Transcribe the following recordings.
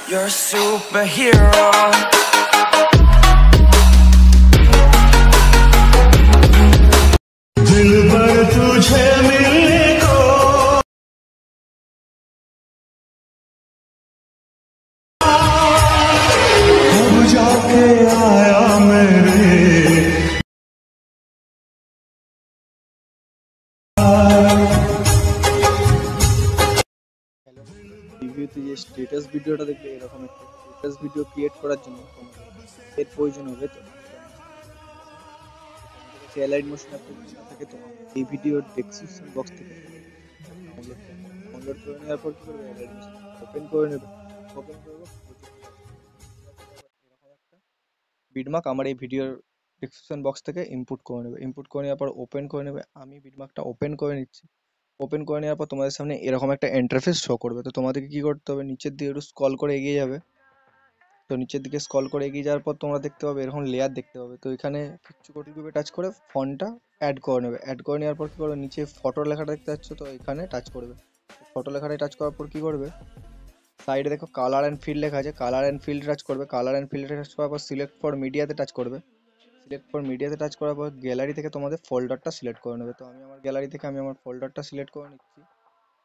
You're a superhero. दिल पर तुझे मिलने को अब जाके आया मेरे রিভিউতে যে স্ট্যাটাস ভিডিওটা দেখবে এরকম একটা স্ট্যাটাস ভিডিও ক্রিয়েট করার জন্য তোমাদের এর প্রয়োজন হবে। তো অ্যালাইড মোশন অ্যাপ্লিকেশন থাকে, তো এই ভিডিওর ডেসক্রিপশন বক্স থেকে ডাউনলোড করে নেওয়ার পর কি করবে, অ্যালাইড মোশন ওপেন করে নেবে। ওপেন করবো এরকম একটা বিটমার্ক আমার এই ভিডিওর ডেসক্রিপশন বক্স থেকে ইনপুট করে নেবে। ইনপুট করে নেওয়ার পর ওপেন করে নেবে। আমি বিটমার্কটা ওপেন করে নিচ্ছি। ওপেন করে নেওয়ার পর তোমাদের সামনে এরকম একটা ইন্টারফেস শো করবে। তো তোমাদেরকে কি করতে হবে, নিচের দিকে একটু স্ক্রল করে এগিয়ে যাবে। তো নিচের দিকে স্ক্রল করে এগিয়ে যাওয়ার পর তোমরা দেখতে পাবে এরকম লেয়ার দেখতে পাবে। তো এখানে কিছু কোটি গ্রুপে টাচ করে ফন্টটা অ্যাড করে নেবে। অ্যাড করে নেওয়ার পর কী করবে, নিচে ফটো লেখাটা দেখতে পাচ্ছ, তো এখানে টাচ করবে। ফটো লেখাটায় টাচ করার পর কী করবে, সাইডে দেখো কালার অ্যান্ড ফিল্ড লেখা আছে, কালার অ্যান্ড ফিল্ড টাচ করবে। কালার অ্যান্ড ফিল্ডে টাচ করার পর সিলেক্ট ফর মিডিয়াতে টাচ করবে। সিলেক্ট ফর মিডিয়াতে টাচ করার পর গ্যালারি থেকে তোমাদের ফোল্ডারটা সিলেক্ট করে নেবে। তো আমি আমার গ্যালারি থেকে আমি আমার ফোল্ডারটা সিলেক্ট করে নিচ্ছি।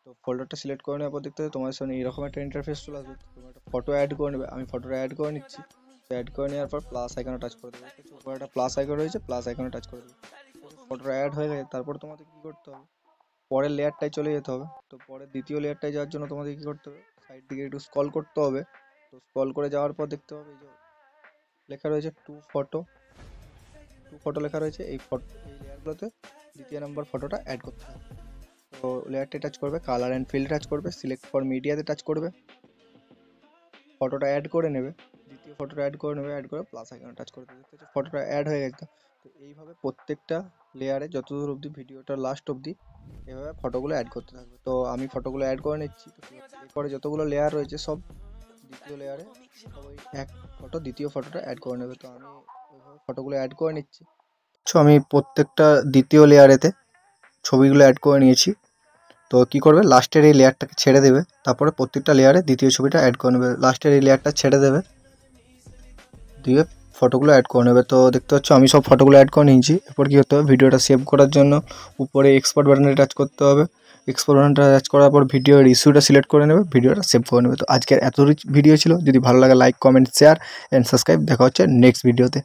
তো ফোল্ডারটা সিলেক্ট করে নেওয়ার পর দেখতে হবে তোমাদের সামনে এরকম একটা ইন্টারফেস চলে আসবে। তোমরা একটা ফটো অ্যাড করে নেবে। আমি ফটোটা অ্যাড করে নিচ্ছি। তো অ্যাড করে নেওয়ার পর প্লাস আইকনে টাচ করে দেবে। উপরে একটা প্লাস আইকন রয়েছে, প্লাস আইকনে টাচ করে দেবে। ফটোটা অ্যাড হয়ে গেছে। তারপর তোমাদের কী করতে হবে, পরের লেয়ারটায় চলে যেতে হবে। তো পরের দ্বিতীয় লেয়ারটায় যাওয়ার জন্য তোমাদের কী করতে হবে, সাইড দিকে একটু স্ক্রল করতে হবে। তো স্ক্রল করে যাওয়ার পর দেখতে হবে যে লেখা রয়েছে টু ফটো লেখা রয়েছে। এই লেয়ারগুলোতে দ্বিতীয় নম্বর ফটোটা অ্যাড করতে হবে। তো লেয়ারটা টাচ করবে, কালার অ্যান্ড ফিল্ড টাচ করবে, সিলেক্ট ফর মিডিয়াতে টাচ করবে, ফটোটা অ্যাড করে নেবে। দ্বিতীয় ফটোটা অ্যাড করে নেবে, অ্যাড করে প্লাস আইকনে টাচ করে দেবে। ফটোটা অ্যাড হয়ে গেছে। তো এইভাবে প্রত্যেকটা লেয়ারে যতদূর অবধি ভিডিওটা লাস্ট অবধি এভাবে ফটোগুলো অ্যাড করতে থাকবে। তো আমি ফটোগুলো অ্যাড করে নিচ্ছি। তো এরপরে যতগুলো লেয়ার রয়েছে সব দ্বিতীয় লেয়ারে সবাই এক ফটো দ্বিতীয় ফটোটা অ্যাড করে নেবে। তো আমি ওইভাবে ফটোগুলো অ্যাড করে নিচ্ছি। আমি প্রত্যেকটা দ্বিতীয় লেয়ারেতে ছবিগুলো অ্যাড করে নিয়েছি। তো কী করবে, লাস্টের এই লেয়ারটাকে ছেড়ে দেবে। তারপরে প্রত্যেকটা লেয়ারে দ্বিতীয় ছবিটা অ্যাড করে নেবে। লাস্টের এই লেয়ারটা ছেড়ে দেবে, দিয়ে ফটোগুলো অ্যাড করে নেবে। তো দেখতে পাচ্ছ আমি সব ফটোগুলো অ্যাড করে নিয়েছি। এরপর কী করতে হবে, ভিডিওটা সেভ করার জন্য উপরে এক্সপোর্ট বাটনে টাচ করতে হবে। এক্সপোর্ট বাটনটা টাচ করার পর ভিডিওর ইস্যুটা সিলেক্ট করে নেবে, ভিডিওটা সেভ করে নেবে। তো আজকের এত ভিডিও ছিল। যদি ভালো লাগে like comment share and subscribe. দেখা হচ্ছে নেক্সট ভিডিওতে।